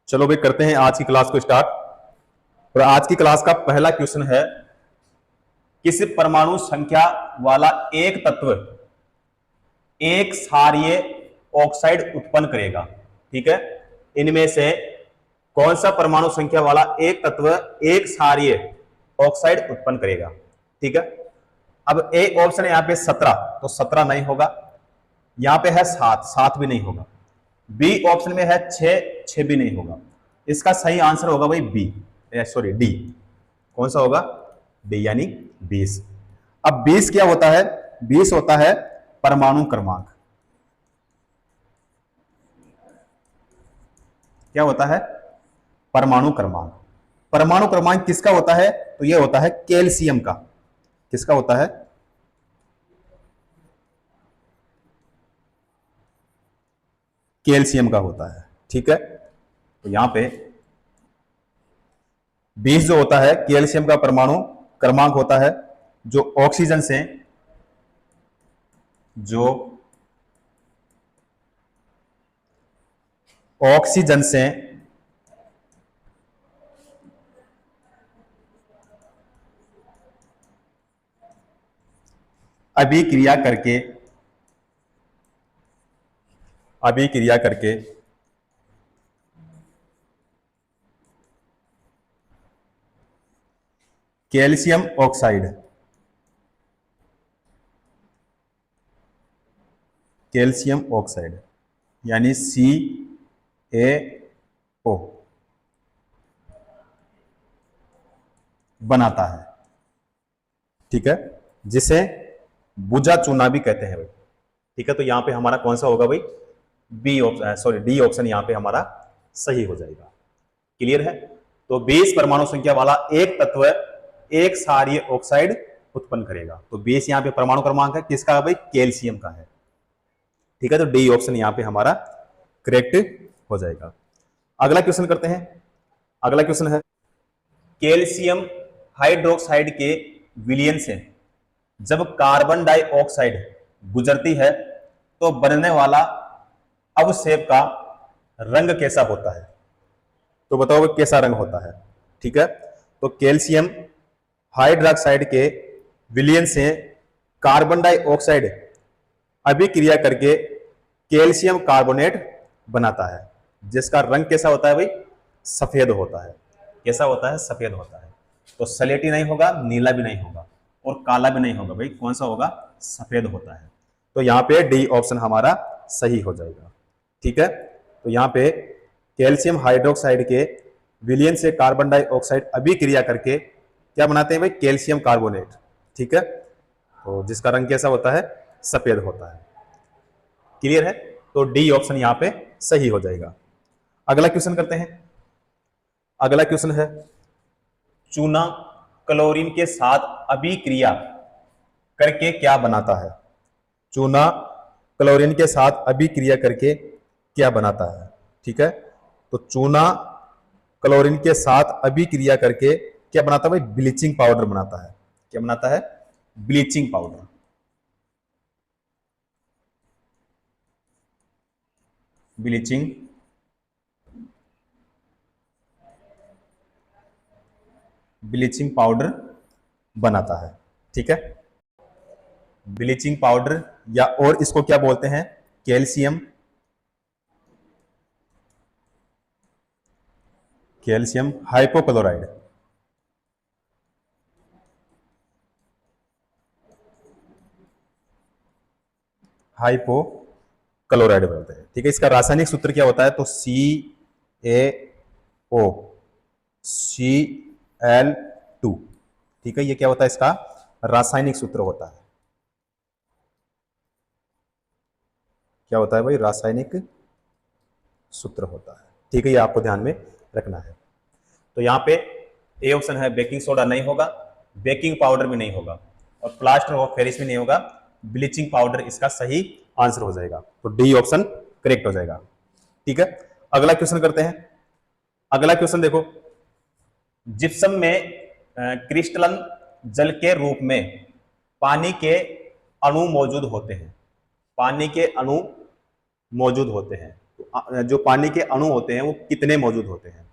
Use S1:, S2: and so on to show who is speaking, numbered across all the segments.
S1: चलो भाई करते हैं आज की क्लास को स्टार्ट। और आज की क्लास का पहला क्वेश्चन है, किस परमाणु संख्या वाला एक तत्व एक क्षारीय ऑक्साइड उत्पन्न करेगा। ठीक है, इनमें से कौन सा परमाणु संख्या वाला एक तत्व एक क्षारीय ऑक्साइड उत्पन्न करेगा। ठीक है, अब ए ऑप्शन है यहां पे 17, तो 17 नहीं होगा। यहां पे है 7, 7 भी नहीं होगा। बी ऑप्शन में है 6, 6 भी नहीं होगा। इसका सही आंसर होगा भाई बी, सॉरी डी। कौन सा होगा? डी यानी 20। अब 20 क्या होता है? 20 होता है परमाणु क्रमांक। क्या होता है? परमाणु क्रमांक। परमाणु क्रमांक किसका होता है? तो यह होता है कैल्शियम का। किसका होता है? कैल्शियम का होता है। ठीक है, तो यहां पे 20 जो होता है कैल्शियम का परमाणु क्रमांक होता है, जो ऑक्सीजन से अभिक्रिया करके कैल्शियम ऑक्साइड यानी CaO बनाता है। ठीक है, जिसे बुझा चूना भी कहते हैं भाई। ठीक है, तो यहां पे हमारा कौन सा होगा भाई? B option, sorry D option यहां पे हमारा सही हो जाएगा। क्लियर है? तो 20 परमाणु संख्या वाला एक तत्व एक क्षारीय ऑक्साइड उत्पन्न करेगा। तो 20 यहां पे परमाणु क्रमांक है, किसका भाई? कैल्शियम का है। ठीक है, तो डी ऑप्शन यहां पे हमारा करेक्ट हो जाएगा। अगला क्वेश्चन करते हैं। अगला क्वेश्चन है, कैल्शियम हाइड्रोक्साइड के विलयन से जब कार्बन डाइऑक्साइड गुजरती है तो बनने वाला अवक्षेप का रंग कैसा होता है? तो बताओ कैसा रंग होता है। ठीक है, तो कैल्शियम हाइड्रोक्साइड के विलयन से कार्बन डाइऑक्साइड अभिक्रिया करके कैल्शियम कार्बोनेट बनाता है, जिसका रंग कैसा होता है भाई? सफेद होता है। कैसा होता है? सफेद होता है। तो सलेटी नहीं होगा, नीला भी नहीं होगा और काला भी नहीं होगा भाई। कौन सा होगा? सफेद होता है। तो यहां पे डी ऑप्शन हमारा सही हो जाएगा। ठीक है, तो यहां पे कैल्शियम हाइड्रोक्साइड के विलयन से कार्बन डाइऑक्साइड अभिक्रिया करके क्या बनाते हैं भाई? Calcium carbonate. ठीक है, तो जिसका रंग कैसा होता है? सफेद होता है। क्लियर है? तो डी ऑप्शन यहां पे सही हो जाएगा। अगला क्वेश्चन करते हैं। अगला क्वेश्चन है, चूना क्लोरीन के साथ अभिक्रिया करके क्या बनाता है? चूना क्लोरीन के साथ अभिक्रिया करके क्या बनाता है? ठीक है, तो चूना क्लोरीन के साथ अभिक्रिया करके क्या बनाता है भाई? ब्लीचिंग पाउडर बनाता है। क्या बनाता है? Bleaching powder. ब्लीचिंग पाउडर बनाता है। ठीक है, ब्लीचिंग पाउडर, या और इसको क्या बोलते हैं? Calcium hypochloride. हाइपोक्लोराइड बोलते हैं। ठीक है, इसका रासायनिक सूत्र क्या होता है? तो CaO Cl2। ठीक है, ये क्या होता है? इसका रासायनिक सूत्र होता है। क्या होता है भाई? रासायनिक सूत्र होता है। ठीक है, ये आपको ध्यान में रखना है। तो यहां पे ए ऑप्शन है, बेकिंग सोडा नहीं होगा, बेकिंग पाउडर भी नहीं होगा और प्लास्टर ऑफ पेरिस भी नहीं होगा। ब्लीचिंग पाउडर इसका सही आंसर हो जाएगा। तो डी ऑप्शन करेक्ट हो जाएगा। ठीक है, अगला क्वेश्चन करते हैं। अगला क्वेश्चन देखो, जिप्सम में क्रिस्टलन जल के रूप में पानी के अणु मौजूद होते हैं। पानी के अणु मौजूद होते हैं, तो जो पानी के अणु होते हैं वो कितने मौजूद होते हैं।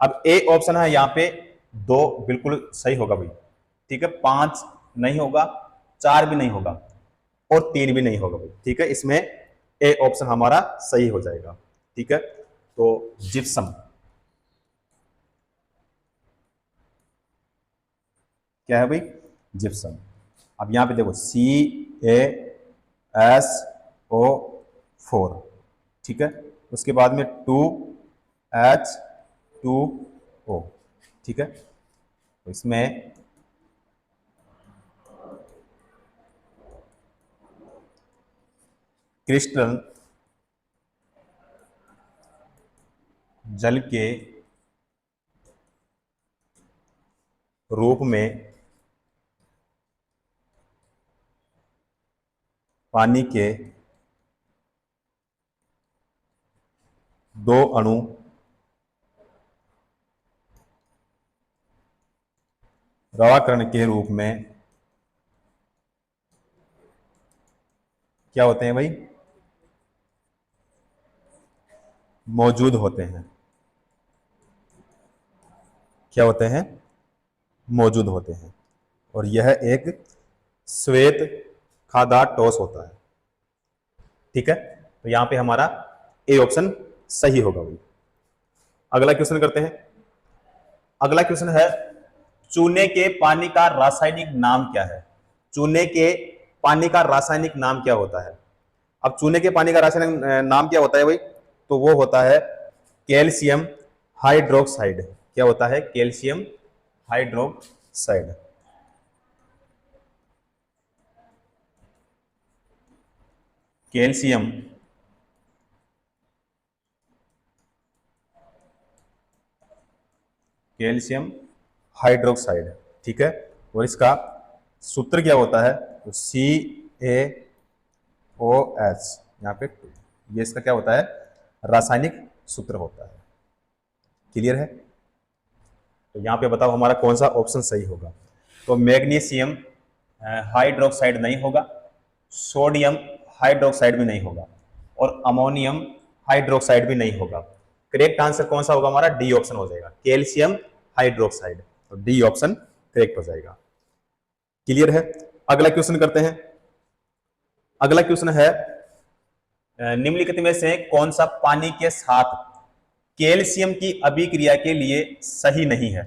S1: अब ए ऑप्शन है यहाँ पे 2 बिल्कुल सही होगा भाई, ठीक है। 5 नहीं होगा, 4 भी नहीं होगा और 3 भी नहीं होगा भाई, ठीक है। इसमें ए ऑप्शन हमारा सही हो जाएगा, ठीक है। तो जिप्सम क्या है भाई, जिप्सम। अब यहां पे देखो CaSO4, ठीक है। उसके बाद में 2H2O, ठीक है। तो इसमें क्रिस्टल जल के रूप में पानी के 2 अणु रवाकण के रूप में क्या होते हैं भाई, मौजूद होते हैं। क्या होते हैं, मौजूद होते हैं। और यह एक श्वेत खादा ठोस होता है, ठीक है। तो यहां पे हमारा ए ऑप्शन सही होगा भाई। अगला क्वेश्चन करते हैं। अगला क्वेश्चन है चूने के पानी का रासायनिक नाम क्या है। चूने के पानी का रासायनिक नाम क्या होता है। अब चूने के पानी का रासायनिक नाम क्या होता है भाई, तो वो होता है कैल्शियम हाइड्रोक्साइड। क्या होता है, calcium hydroxide. Calcium calcium hydroxide, ठीक है। और इसका सूत्र क्या होता है, तो CaOH यहाँ पे 2, ये इसका क्या होता है, रासायनिक सूत्र होता है। क्लियर है। तो यहाँ पे बताओ हमारा कौन सा ऑप्शन सही होगा। तो मैग्नीशियम हाइड्रोक्साइड नहीं होगा, सोडियम हाइड्रोक्साइड भी नहीं होगा और अमोनियम हाइड्रोक्साइड भी नहीं होगा। करेक्ट आंसर कौन सा होगा हमारा, डी ऑप्शन हो जाएगा, कैल्शियम हाइड्रोक्साइड। तो डी ऑप्शन करेक्ट हो जाएगा। क्लियर है। अगला क्वेश्चन करते हैं। अगला क्वेश्चन है निम्नलिखित में से कौन सा पानी के साथ कैल्शियम की अभिक्रिया के लिए सही नहीं है।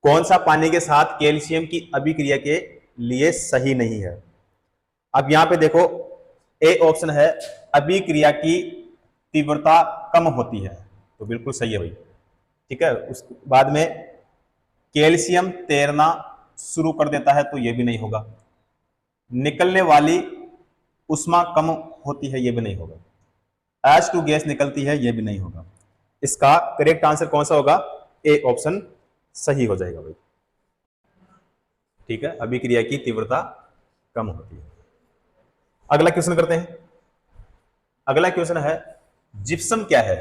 S1: कौन सा पानी के साथ कैल्शियम की अभिक्रिया के लिए सही नहीं है। अब यहां पे देखो ए ऑप्शन है अभिक्रिया की तीव्रता कम होती है, तो बिल्कुल सही है भाई, ठीक है। उस बाद में कैल्शियम तैरना शुरू कर देता है, तो यह भी नहीं होगा। निकलने वाली उष्मा कम होती है, यह भी नहीं होगा। H2 गैस निकलती है, यह भी नहीं होगा। इसका करेक्ट आंसर कौन सा होगा, ए ऑप्शन सही हो जाएगा भाई, ठीक है। अभिक्रिया की तीव्रता कम होती है। अगला क्वेश्चन करते हैं। अगला क्वेश्चन है जिप्सम क्या है।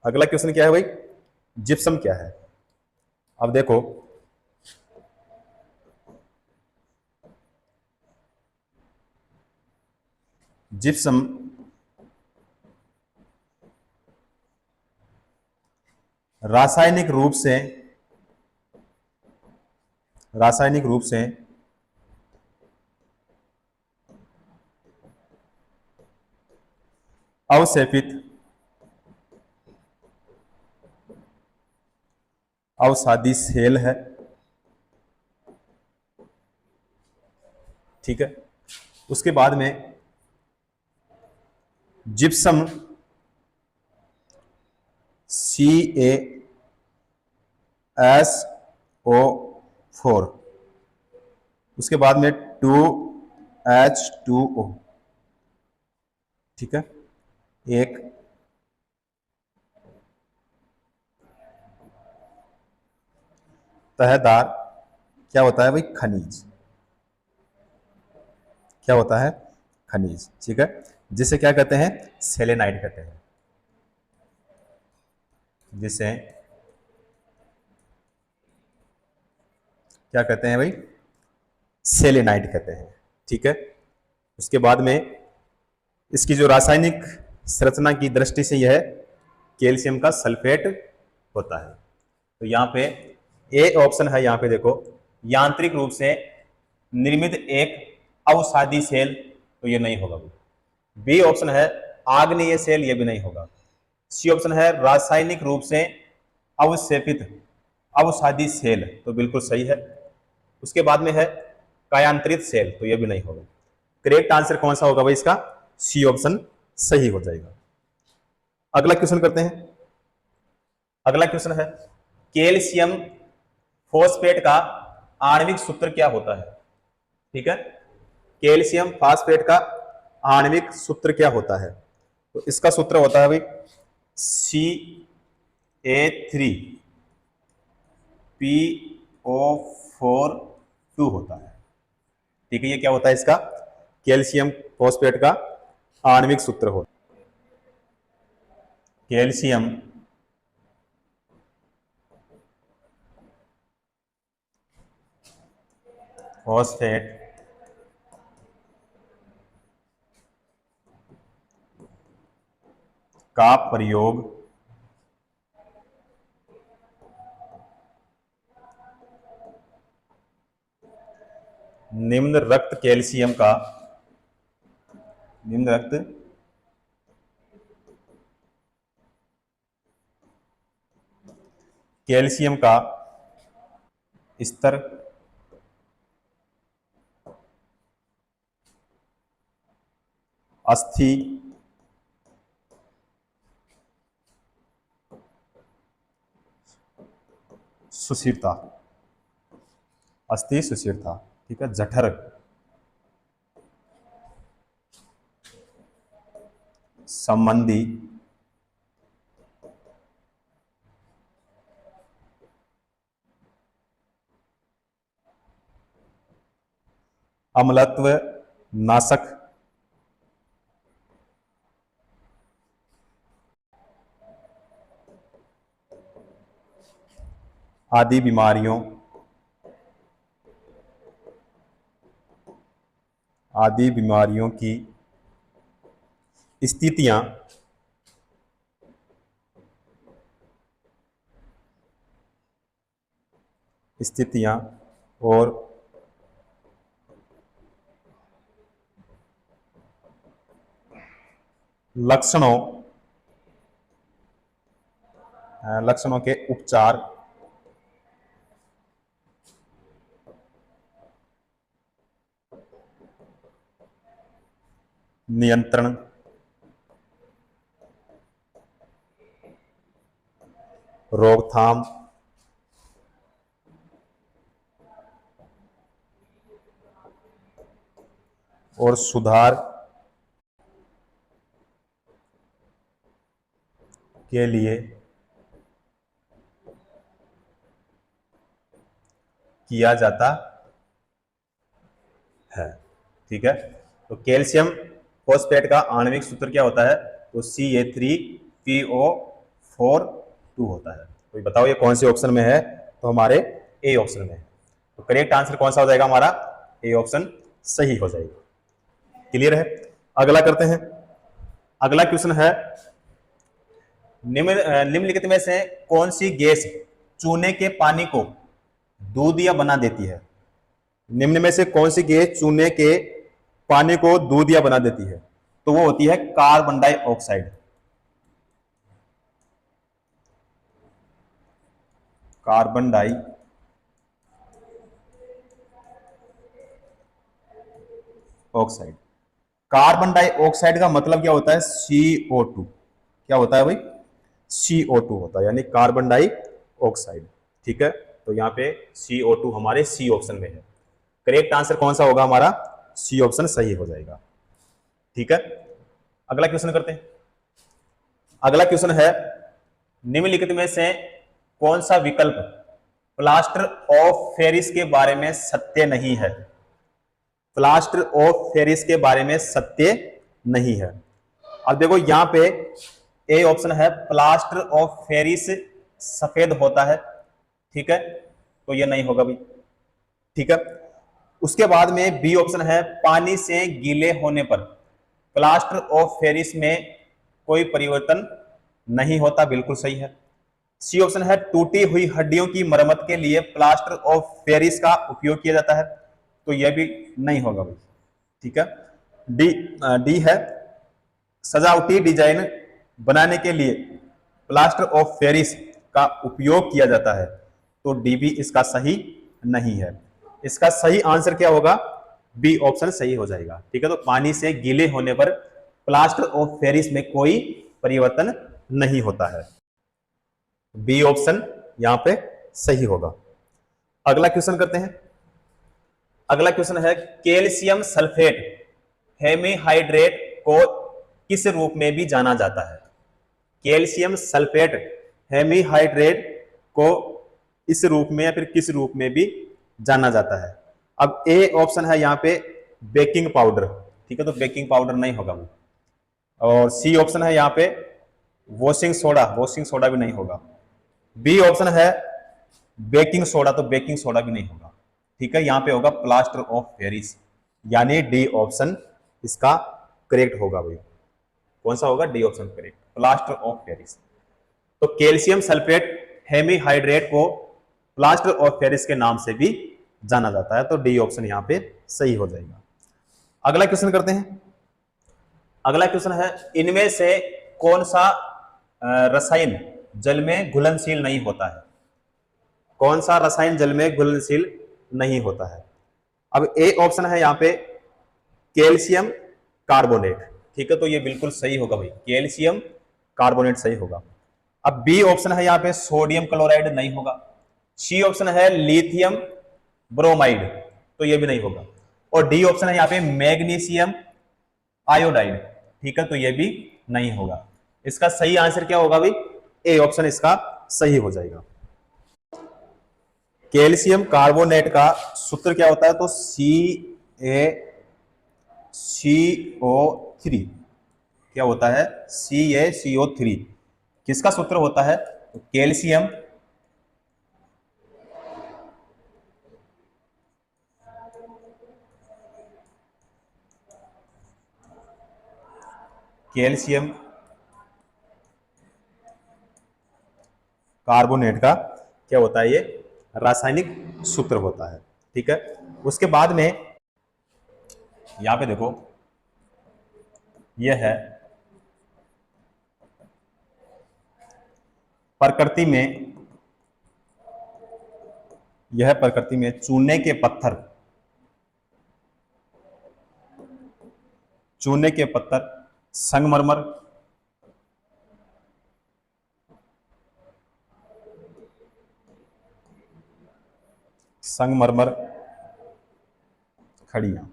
S1: अगला क्वेश्चन क्या है भाई, जिप्सम क्या है। अब देखो जिप्सम रासायनिक रूप से अवक्षेपित अवसादी सेल है, ठीक है। उसके बाद में जिप्सम CaSO4, उसके बाद में 2H2O, ठीक है। एक तहदार क्या होता है भाई, खनिज। क्या होता है, खनिज, ठीक है। जिसे क्या कहते हैं, सेलेनाइड कहते हैं। जिसे क्या कहते हैं भाई, सेलेनाइड कहते हैं, ठीक है। उसके बाद में इसकी जो रासायनिक संरचना की दृष्टि से यह कैल्शियम का सल्फेट होता है। तो यहाँ पे ए ऑप्शन है, यहाँ पे देखो यांत्रिक रूप से निर्मित एक अवसादी सेल, तो ये नहीं होगा। बी ऑप्शन है आग्नेय सेल, ये भी नहीं होगा। सी ऑप्शन है रासायनिक रूप से अवक्षेपित अवसादी सेल, तो बिल्कुल सही है। उसके बाद में है कायांतरित सेल, तो ये भी नहीं होगा। करेक्ट आंसर कौन सा होगा भाई इसका? सी ऑप्शन सही हो जाएगा। अगला क्वेश्चन करते हैं। अगला क्वेश्चन है कैल्शियम फॉस्फेट का आणविक सूत्र क्या होता है? ठीक है, कैल्शियम फॉस्फेट का आणविक सूत्र क्या होता है? तो इसका सूत्र होता है भाई CA3PO4 होता है। ठीक है, ये क्या होता है इसका? कैल्शियम फॉस्फेट का आणविक सूत्र होता है कैल्शियम फॉस्फेट का प्रयोग निम्न रक्त कैल्शियम का स्तर अस्थि सुस्थिरता, अस्थि सुस्थिरता, ठीक है, जठर संबंधी अम्लत्व नाशक आदि बीमारियों की स्थितियां और लक्षणों के उपचार नियंत्रण रोकथाम और सुधार के लिए किया जाता है। ठीक है, तो कैल्शियम फॉस्फेट का आणविक सूत्र क्या होता है? तो CA3PO4 होता है। तो बताओ ये कौन से ऑप्शन में है? तो हमारे ए ऑप्शन में है। तो करेक्ट आंसर कौन सा हो जाएगा हमारा? ए ऑप्शन सही हो जाएगा। क्लियर है? अगला करते हैं। अगला क्वेश्चन है निम्नलिखित में से कौन सी गैस चूने के पानी को दूधिया बना देती है? निम्न में से कौन सी गैस चूने के पानी को दूधिया बना देती है? तो वो होती है carbon dioxide. Carbon dioxide. Carbon dioxide का मतलब क्या होता है? CO2। क्या होता है भाई? CO2 होता है, यानी कार्बन डाइऑक्साइड। ठीक है, तो यहाँ पे CO2 हमारे सी ऑप्शन में है। करेक्ट आंसर कौन सा होगा हमारा? सी ऑप्शन सही हो जाएगा। ठीक है, अगला क्वेश्चन करते हैं। अगला क्वेश्चन है निम्नलिखित में से कौन सा विकल्प प्लास्टर ऑफ पेरिस के बारे में सत्य नहीं है? प्लास्टर ऑफ पेरिस के बारे में सत्य नहीं है। अब देखो यहाँ पे ए ऑप्शन है प्लास्टर ऑफ पेरिस सफेद होता है। ठीक है, तो ये नहीं होगा भी। ठीक है, उसके बाद में बी ऑप्शन है पानी से गीले होने पर प्लास्टर ऑफ पेरिस में कोई परिवर्तन नहीं होता, बिल्कुल सही है। सी ऑप्शन है टूटी हुई हड्डियों की मरम्मत के लिए प्लास्टर ऑफ पेरिस का उपयोग किया जाता है, तो यह भी नहीं होगा भाई, ठीक है। डी डी है सजावटी डिजाइन बनाने के लिए प्लास्टर ऑफ पेरिस का उपयोग किया जाता है, तो डी भी इसका सही नहीं है। इसका सही आंसर क्या होगा, बी ऑप्शन सही हो जाएगा, ठीक है। तो पानी से गीले होने पर प्लास्टर ऑफ पेरिस में कोई परिवर्तन नहीं होता है, बी ऑप्शन यहां पे सही होगा। अगला क्वेश्चन करते हैं। अगला क्वेश्चन है कैल्शियम सल्फेट हेमीहाइड्रेट को किस रूप में भी जाना जाता है। कैल्शियम सल्फेट हेमीहाइड्रेट को इस रूप में या फिर किस रूप में भी जाना जाता है। अब ए ऑप्शन है यहाँ पे बेकिंग पाउडर, ठीक है, तो बेकिंग पाउडर नहीं होगा। और सी ऑप्शन है यहाँ पे वॉशिंग सोडा, वॉशिंग सोडा भी नहीं होगा। बी ऑप्शन है बेकिंग सोडा, तो बेकिंग सोडा भी नहीं होगा, ठीक है। यहाँ पे होगा प्लास्टर ऑफ पेरिस, यानी डी ऑप्शन इसका करेक्ट होगा भाई। कौन सा होगा, D option correct, plaster of Paris. तो कैल्शियम सल्फेट हेमीहाइड्रेट को प्लास्टर ऑफ पेरिस के नाम से भी जाना जाता है, तो डी ऑप्शन यहां पे सही हो जाएगा। अगला क्वेश्चन करते हैं। अगला क्वेश्चन है इनमें से कौन सा रसायन जल में घुलनशील नहीं होता है। कौन सा रसायन जल में घुलनशील नहीं होता है। अब ए ऑप्शन है यहां पे कैल्शियम कार्बोनेट, ठीक है, तो ये बिल्कुल सही होगा भाई, कैल्शियम कार्बोनेट सही होगा। अब बी ऑप्शन है यहाँ पे सोडियम क्लोराइड, नहीं होगा। सी ऑप्शन है लिथियम ब्रोमाइड, तो ये भी नहीं होगा। और डी ऑप्शन है यहाँ पे मैग्नीशियम आयोडाइड, ठीक है, तो ये भी नहीं होगा। इसका सही आंसर क्या होगा भाई, ए ऑप्शन इसका सही हो जाएगा। कैल्शियम कार्बोनेट का सूत्र क्या होता है, तो CaCO3 क्या होता है, CaCO3 किसका सूत्र होता है, तो कैल्शियम कार्बोनेट का क्या होता है, ये रासायनिक सूत्र होता है, ठीक है। उसके बाद में यहां पे देखो यह है प्रकृति में चूने के पत्थर संगमरमर, खड़ियां,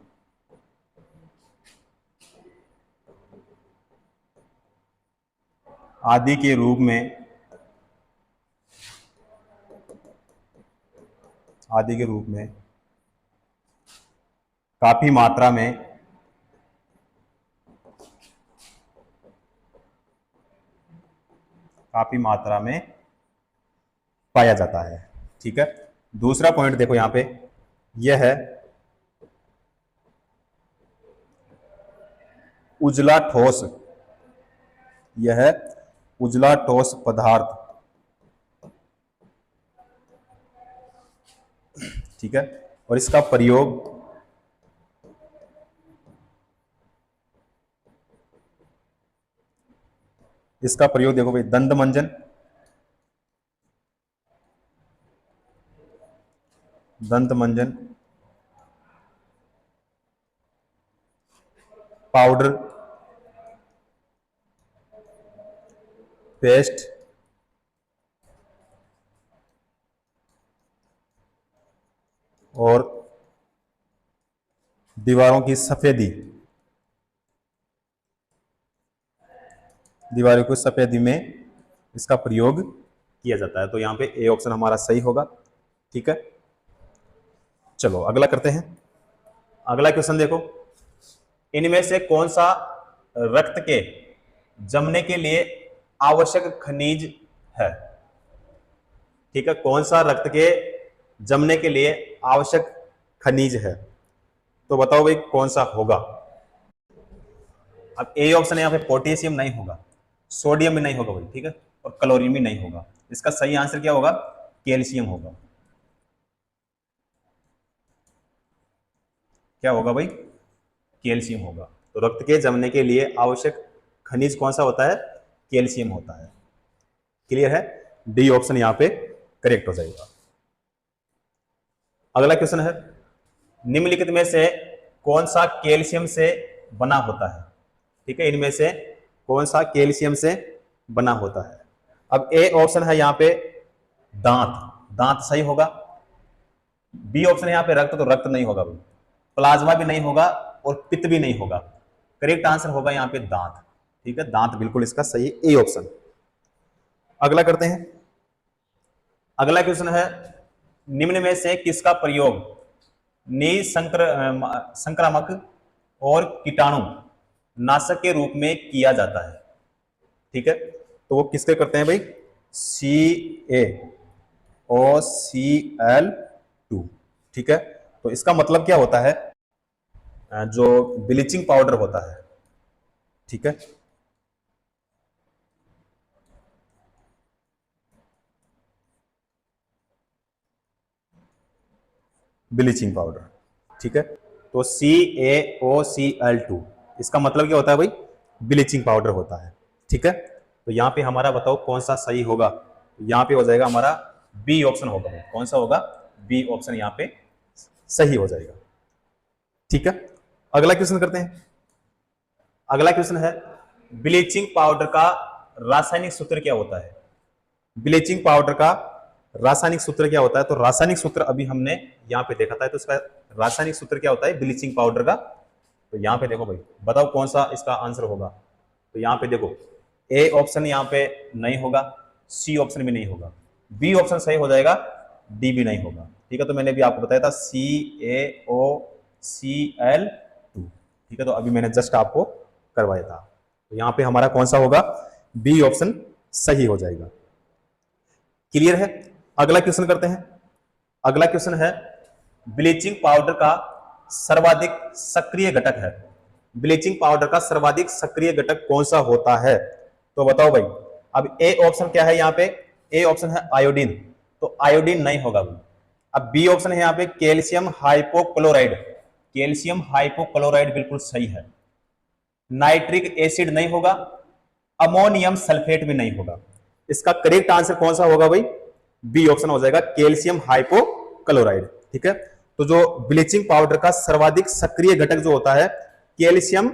S1: आदि के रूप में काफी मात्रा में पाया जाता है, ठीक है। दूसरा पॉइंट देखो यहां पे, यह है उजला ठोस, यह है उजला ठोस पदार्थ, ठीक है। और इसका प्रयोग देखो भाई दंत मंजन, पाउडर, पेस्ट, और दीवारों की सफेदी, में इसका प्रयोग किया जाता है, तो यहां पे ए ऑप्शन हमारा सही होगा, ठीक है। चलो अगला करते हैं। अगला क्वेश्चन देखो, इनमें से कौन सा रक्त के जमने के लिए आवश्यक खनिज है, ठीक है। कौन सा रक्त के जमने के लिए आवश्यक खनिज है, तो बताओ भाई कौन सा होगा। अब ए ऑप्शन है यहाँ पे पोटेशियम नहीं होगा, सोडियम भी नहीं होगा भाई, ठीक है, और क्लोरीन भी नहीं होगा। इसका सही आंसर क्या होगा? कैल्शियम होगा। क्या होगा भाई? कैल्शियम होगा। तो रक्त के जमने के लिए आवश्यक खनिज कौन सा होता है? कैल्शियम होता है। क्लियर है? डी ऑप्शन यहां पे करेक्ट हो जाएगा। अगला क्वेश्चन है, निम्नलिखित में से कौन सा कैल्शियम से बना होता है? ठीक है, इनमें से कौन सा कैल्शियम से बना होता है? अब ए ऑप्शन है यहां पे दांत, दांत सही होगा। बी ऑप्शन है यहां पे रक्त, तो रक्त नहीं होगा भाई। प्लाज्मा भी नहीं होगा और पित्त भी नहीं होगा। करेक्ट आंसर होगा यहां पे दांत। ठीक है, दांत बिल्कुल इसका सही, ए ऑप्शन। अगला करते हैं। अगला क्वेश्चन है, निम्न में से किसका प्रयोग संक्रामक और कीटाणु नाशक के रूप में किया जाता है? ठीक है, तो वो किसके करते हैं भाई? CaOCl2। ठीक है, तो इसका मतलब क्या होता है? जो ब्लीचिंग पाउडर होता है, ठीक है, ब्लीचिंग पाउडर, ठीक है, तो CaOCl2 इसका मतलब क्या होता है भाई? ब्लीचिंग पाउडर होता है। ठीक है, तो यहां पे हमारा बताओ कौन सा सही होगा? यहां पे हो जाएगा हमारा बी ऑप्शन होगा। कौन सा होगा? बी ऑप्शन यहां पे सही हो जाएगा। ठीक है, अगला क्वेश्चन करते हैं। अगला क्वेश्चन है, ब्लीचिंग पाउडर का रासायनिक सूत्र क्या होता है? ब्लीचिंग पाउडर का रासायनिक सूत्र क्या होता है? तो रासायनिक सूत्र अभी हमने यहां पे देखा था, तो इसका रासायनिक सूत्र क्या होता है ब्लीचिंग पाउडर का? तो यहां पे देखो भाई, बताओ कौन सा इसका आंसर होगा? तो यहां पे देखो, ए ऑप्शन यहां पे नहीं होगा, सी ऑप्शन भी नहीं होगा, बी ऑप्शन सही हो जाएगा, डी भी नहीं होगा। ठीक है, तो मैंने भी आपको बताया था CaOCl2। ठीक है, तो अभी मैंने जस्ट आपको करवाया था। तो यहां पे हमारा कौन सा होगा? बी ऑप्शन सही हो जाएगा। क्लियर है? अगला क्वेश्चन करते हैं। अगला क्वेश्चन है, ब्लीचिंग पाउडर का सर्वाधिक सक्रिय घटक है। ब्लीचिंग पाउडर का सर्वाधिक सक्रिय घटक कौन सा होता है? तो बताओ भाई। अब ए ऑप्शन क्या है यहां पे? ए ऑप्शन है आयोडीन, तो आयोडीन नहीं होगा भाई। अब बी ऑप्शन है यहां पे कैल्शियम हाइपोक्लोराइड, कैल्शियम हाइपोक्लोराइड बिल्कुल सही है। नाइट्रिक एसिड नहीं होगा, अमोनियम सल्फेट भी नहीं होगा। इसका करेक्ट आंसर कौन सा होगा भाई? बी ऑप्शन हो जाएगा, कैल्शियम हाइपोक्लोराइड। ठीक है, तो जो ब्लीचिंग पाउडर का सर्वाधिक सक्रिय घटक जो होता है कैल्शियम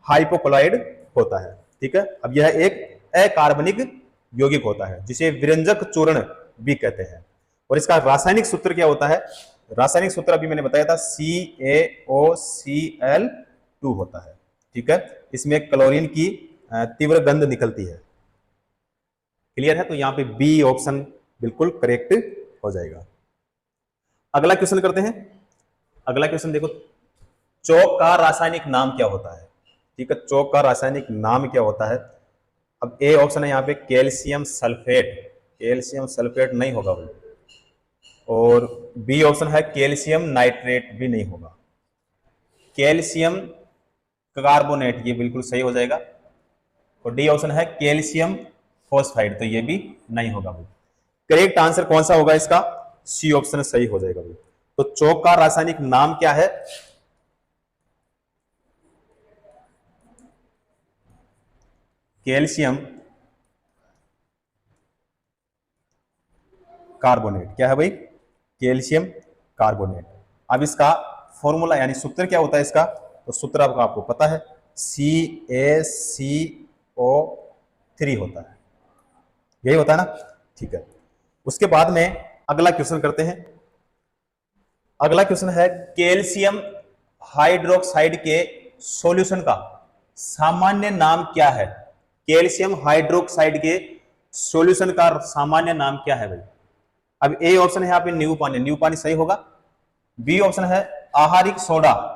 S1: हाइपोक्लोराइड होता है। ठीक है, अब यह एक अकार्बनिक यौगिक होता है जिसे विरंजक चूर्ण भी कहते हैं। और इसका रासायनिक सूत्र क्या होता है? रासायनिक सूत्र अभी मैंने बताया था CaOCl2 होता है। ठीक है, इसमें क्लोरीन की तीव्र गंध निकलती है। क्लियर है? तो यहां पे बी ऑप्शन बिल्कुल करेक्ट हो जाएगा। अगला क्वेश्चन करते हैं। अगला क्वेश्चन देखो, चौक का रासायनिक नाम क्या होता है? ठीक है, चौक का रासायनिक नाम क्या होता है? अब ए ऑप्शन है यहां पे कैल्शियम सल्फेट, कैल्शियम सल्फेट नहीं होगा भाई। और बी ऑप्शन है कैल्शियम नाइट्रेट भी नहीं होगा। कैल्शियम कार्बोनेट ये बिल्कुल सही हो जाएगा। और डी ऑप्शन है कैल्शियम फॉस्फाइड, तो ये भी नहीं होगा भाई। करेक्ट आंसर कौन सा होगा इसका? सी ऑप्शन सही हो जाएगा भाई। तो चौक का रासायनिक नाम क्या है? Calcium carbonate. क्या है भाई? Calcium carbonate. अब इसका फॉर्मूला यानी सूत्र क्या होता है इसका? तो सूत्र आपको पता है, CaCO3 होता है, यही होता है ना? ठीक है, उसके बाद में अगला क्वेश्चन करते हैं। अगला क्वेश्चन है, कैल्शियम हाइड्रोक्साइड के सॉल्यूशन का सामान्य नाम क्या है? कैल्शियम हाइड्रोक्साइड के सॉल्यूशन का सामान्य नाम क्या है भाई? अब ए ऑप्शन है यहाँ पे नींबू पानी, नींबू पानी सही होगा। बी ऑप्शन है आहारिक सोडा,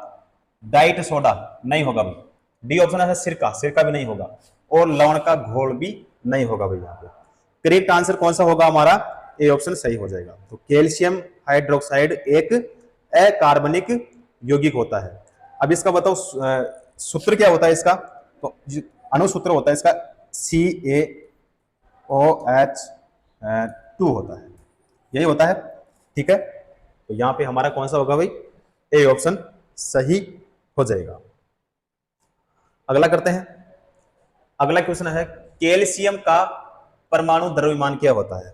S1: डाइट सोडा नहीं होगा भाई। डी ऑप्शन है सिरका, सिरका भी नहीं होगा। और लवण का घोल भी नहीं होगा भाई। यहाँ पे करेक्ट आंसर कौन सा होगा हमारा? ए ऑप्शन सही हो जाएगा। तो कैल्शियम हाइड्रोक्साइड एक अकार्बनिक यौगिक होता है। अब इसका बताओ सूत्र क्या होता है इसका? तो अनुसूत्र होता है इसका CaOH2 होता है, यही होता है। ठीक है, तो यहां पे हमारा कौन सा होगा भाई, ए ऑप्शन सही हो जाएगा। अगला करते हैं। अगला क्वेश्चन है कैल्शियम का परमाणु द्रव्यमान क्या होता है।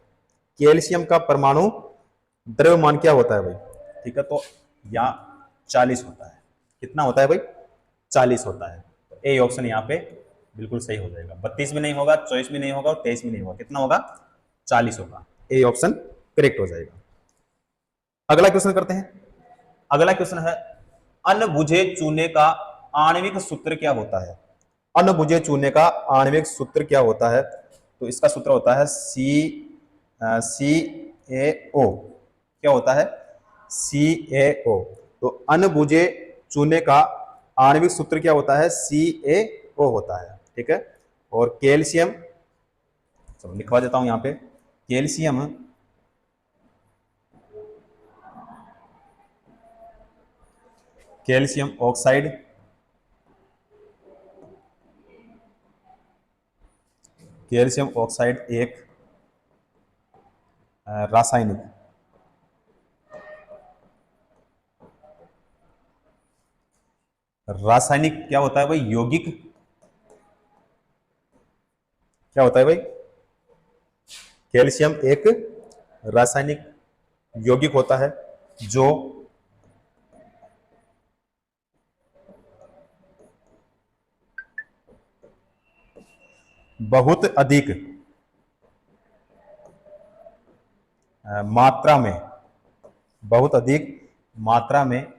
S1: कैल्शियम का परमाणु द्रव्यमान क्या होता है भाई। ठीक है, तो यहाँ 40 होता है। कितना होता है भाई, 40 होता है। तो ए ऑप्शन यहाँ पे बिल्कुल सही हो जाएगा। 32 भी नहीं होगा, 24 भी नहीं होगा और 23 भी नहीं होगा। कितना होगा, 40 होगा। ए ऑप्शन करेक्ट हो जाएगा। अगला क्वेश्चन करते हैं। अगला क्वेश्चन है अनबुझे चूने का आणविक सूत्र क्या होता है। अनबुझे चूने का आणविक सूत्र क्या होता है, तो इसका सूत्र होता है CaO। क्या होता है, CaO। तो अनबुझे चूने का आणविक सूत्र क्या होता है, CaO होता है। ठीक है, और कैल्शियम, चलो लिखवा देता हूं यहां पे, calcium calcium oxide calcium oxide एक रासायनिक क्या होता है भाई, यौगिक। क्या होता है भाई, कैल्शियम एक रासायनिक यौगिक होता है जो बहुत अधिक मात्रा में, बहुत अधिक मात्रा में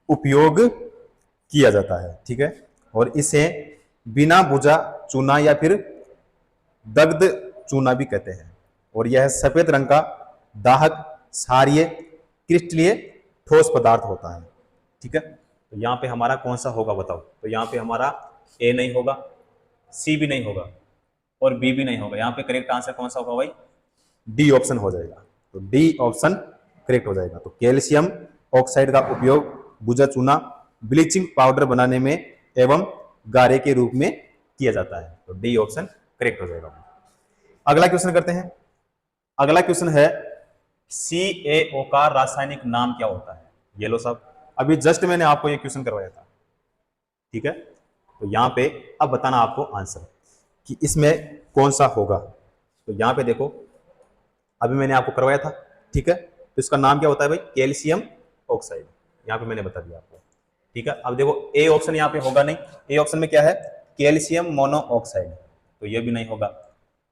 S1: उपयोग किया जाता है। ठीक है, और इसे बिना बुझा चूना या फिर दग्ध चूना भी कहते हैं। और यह सफेद रंग का दाहक क्षारीय क्रिस्टलीय ठोस पदार्थ होता है। ठीक है, तो यहाँ पे हमारा कौन सा होगा बताओ। तो यहाँ पे हमारा ए नहीं होगा, सी भी नहीं होगा और बी भी नहीं होगा। यहाँ पे करेक्ट आंसर कौन सा होगा भाई, डी ऑप्शन हो जाएगा। तो डी ऑप्शन करेक्ट हो जाएगा। तो कैल्शियम ऑक्साइड का उपयोग बुझा चूना, ब्लीचिंग पाउडर बनाने में एवं गारे के रूप में किया जाता है। तो डी ऑप्शन करेक्ट हो जाएगा। अगला क्वेश्चन करते हैं। अगला क्वेश्चन है CaO का रासायनिक नाम क्या होता है। ये लो साहब, अभी जस्ट मैंने आपको ये क्वेश्चन करवाया था। ठीक है, तो यहां पे अब बताना आपको आंसर कि इसमें कौन सा होगा। तो यहां पे देखो, अभी मैंने आपको करवाया था। ठीक है, तो इसका नाम क्या होता है भाई, कैल्शियम ऑक्साइड। यहां पे मैंने बता दिया आपको। ठीक है, अब देखो ए ऑप्शन यहाँ पे होगा नहीं। ए ऑप्शन में क्या है, कैल्शियम मोनोऑक्साइड, तो ये भी नहीं होगा।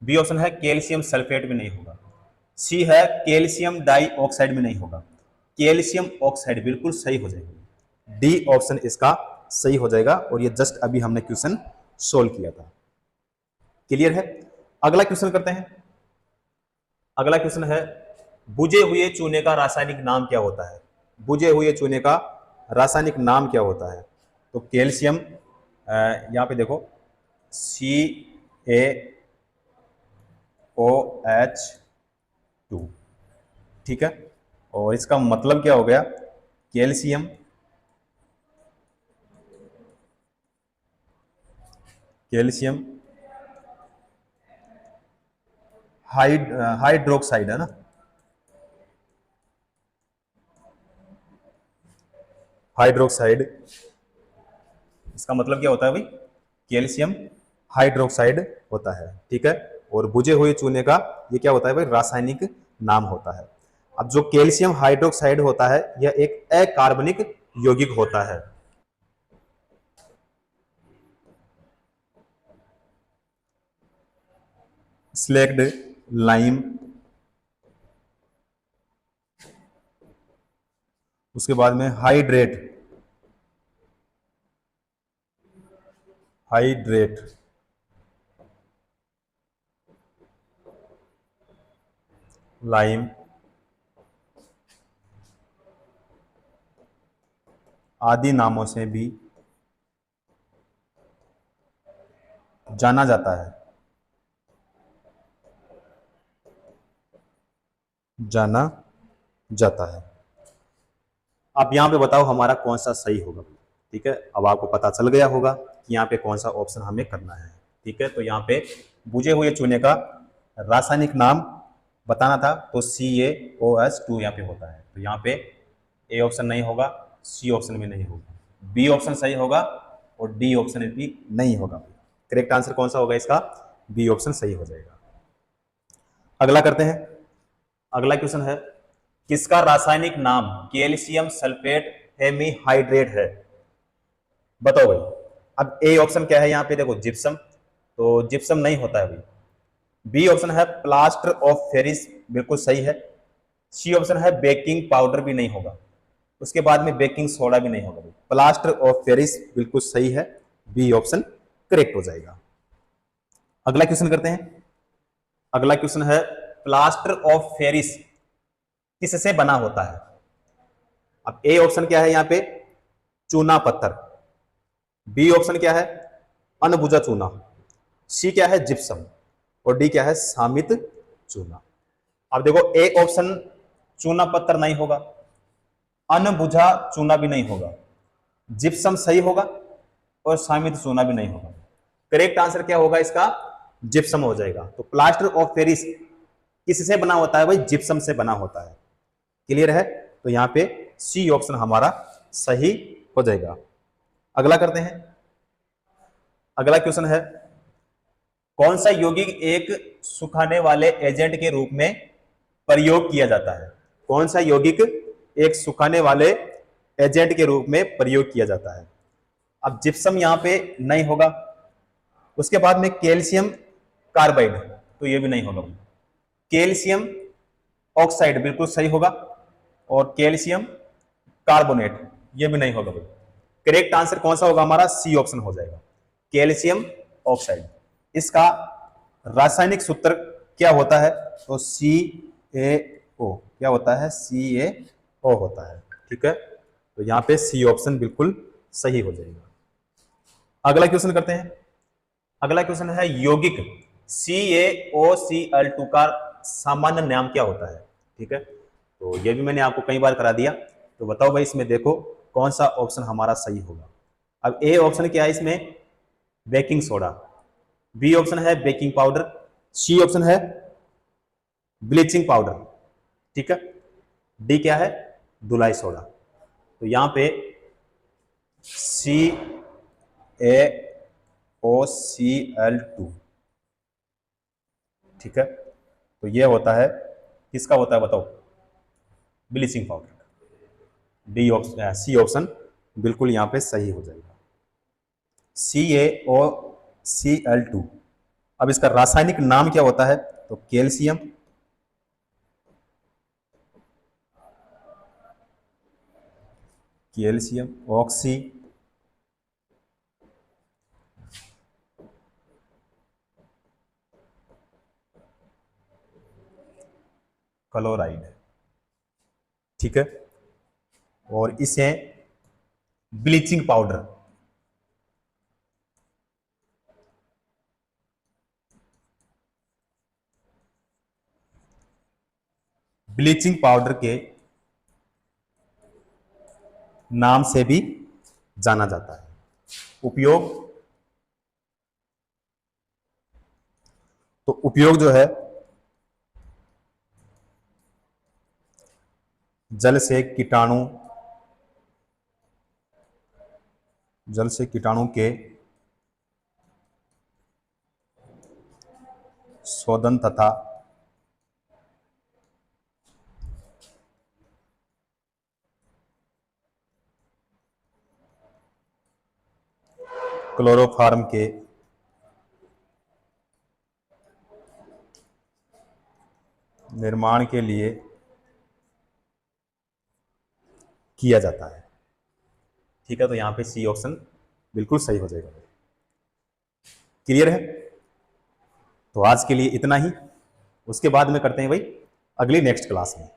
S1: बी ऑप्शन है कैल्शियम सल्फेट भी नहीं होगा। सी है कैल्शियम डाइऑक्साइड भी नहीं होगा। कैल्शियम ऑक्साइड बिल्कुल सही हो जाएगा। डी ऑप्शन इसका सही हो जाएगा। और ये जस्ट अभी हमने क्वेश्चन सोल्व किया था। क्लियर है। अगला क्वेश्चन करते हैं। अगला क्वेश्चन है बुझे हुए चूने का रासायनिक नाम क्या होता है। बुझे हुए चूने का रासायनिक नाम क्या होता है। तो कैल्शियम, यहां पे देखो CaOH2। ठीक है, और इसका मतलब क्या हो गया, कैल्शियम हाइड्रोक्साइड है ना, हाइड्रोक्साइड। इसका मतलब क्या होता है भाई, कैल्शियम हाइड्रोक्साइड होता है। ठीक है, और बुझे हुए चूने का ये क्या होता है भाई, रासायनिक नाम होता है। अब जो कैल्शियम हाइड्रोक्साइड होता है यह एक अकार्बनिक यौगिक होता है। स्लेक्ड लाइम, उसके बाद में हाइड्रेट लाइम आदि नामों से भी जाना जाता है। जाना जाता है। अब यहां पे बताओ हमारा कौन सा सही होगा। ठीक है, अब आपको पता चल गया होगा कि यहाँ पे कौन सा ऑप्शन हमें करना है। ठीक है, तो यहाँ पे बुझे हुए चूने का रासायनिक नाम बताना था, तो CaOH2 यहाँ पे होता है। तो यहाँ पे ए ऑप्शन नहीं होगा, सी ऑप्शन भी नहीं होगा, बी ऑप्शन सही होगा और डी ऑप्शन भी नहीं होगा। करेक्ट आंसर कौन सा होगा इसका? बी ऑप्शन सही हो जाएगा। अगला करते हैं। अगला क्वेश्चन है, किसका रासायनिक नाम कैल्शियम सल्फेट हेमीहाइड्रेट है? बताओ भाई। अब ए ऑप्शन क्या है यहाँ पे? देखो जिप्सम, तो जिप्सम नहीं होता है भाई। बी ऑप्शन है प्लास्टर ऑफ पेरिस, बिल्कुल सही है। सी ऑप्शन है बेकिंग पाउडर, भी नहीं होगा। उसके बाद में बेकिंग सोडा भी नहीं होगा भाई। प्लास्टर ऑफ पेरिस बिल्कुल सही है, बी ऑप्शन करेक्ट हो जाएगा। अगला क्वेश्चन करते हैं। अगला क्वेश्चन है, प्लास्टर ऑफ पेरिस किससे बना होता है? अब ए ऑप्शन क्या है यहाँ पे? चूना पत्थर। बी ऑप्शन क्या है? अनबुझा चूना। सी क्या है? जिप्सम। और डी क्या है? सामित चूना। अब देखो, ए ऑप्शन चूना पत्थर नहीं होगा, अनबुझा चूना भी नहीं होगा, जिप्सम सही होगा और सामित चूना भी नहीं होगा। करेक्ट आंसर क्या होगा इसका? जिप्सम हो जाएगा। तो प्लास्टर ऑफ पेरिस किससे बना होता है भाई? जिप्सम से बना होता है। क्लियर है? तो यहां पे सी ऑप्शन हमारा सही हो जाएगा। अगला करते हैं। अगला क्वेश्चन है, कौन सा यौगिक एक सुखाने वाले एजेंट के रूप में प्रयोग किया जाता है? कौन सा यौगिक एक सुखाने वाले एजेंट के रूप में प्रयोग किया जाता है? अब जिप्सम यहां पे नहीं होगा। उसके बाद में कैल्शियम कार्बाइड, तो ये भी नहीं होगा। कैल्शियम ऑक्साइड बिल्कुल सही होगा और कैल्शियम कार्बोनेट ये भी नहीं होगा भाई। करेक्ट आंसर कौन सा होगा हमारा? सी ऑप्शन हो जाएगा, कैल्शियम ऑक्साइड। इसका रासायनिक सूत्र क्या होता है? तो CaO क्या होता है? CaO होता है। ठीक है, तो यहां पे सी ऑप्शन बिल्कुल सही हो जाएगा। अगला क्वेश्चन करते हैं। अगला क्वेश्चन है, यौगिक CaOCl2 का सामान्य नाम क्या होता है? ठीक है, तो ये भी मैंने आपको कई बार करा दिया। तो बताओ भाई, इसमें देखो कौन सा ऑप्शन हमारा सही होगा। अब ए ऑप्शन क्या है इसमें? Baking soda. बी ऑप्शन है बेकिंग पाउडर। सी ऑप्शन है ब्लीचिंग पाउडर। ठीक है, डी क्या है? धुलाई सोडा। तो यहां पे CaOCl2। ठीक है, तो ये होता है, किसका होता है बताओ? Bleaching powder. D option, C option बिल्कुल यहां पे सही हो जाएगा, CaOCl2। अब इसका रासायनिक नाम क्या होता है? तो कैल्शियम ऑक्सी क्लोराइड। ठीक है, और इसे ब्लीचिंग पाउडर। ब्लीचिंग पाउडर के नाम से भी जाना जाता है। उपयोग, तो उपयोग जो है, जल से कीटाणु के शोधन तथा क्लोरोफार्म के निर्माण के लिए किया जाता है। ठीक है, तो यहां पे सी ऑप्शन बिल्कुल सही हो जाएगा। क्लियर है? तो आज के लिए इतना ही। उसके बाद में करते हैं भाई अगली नेक्स्ट क्लास में।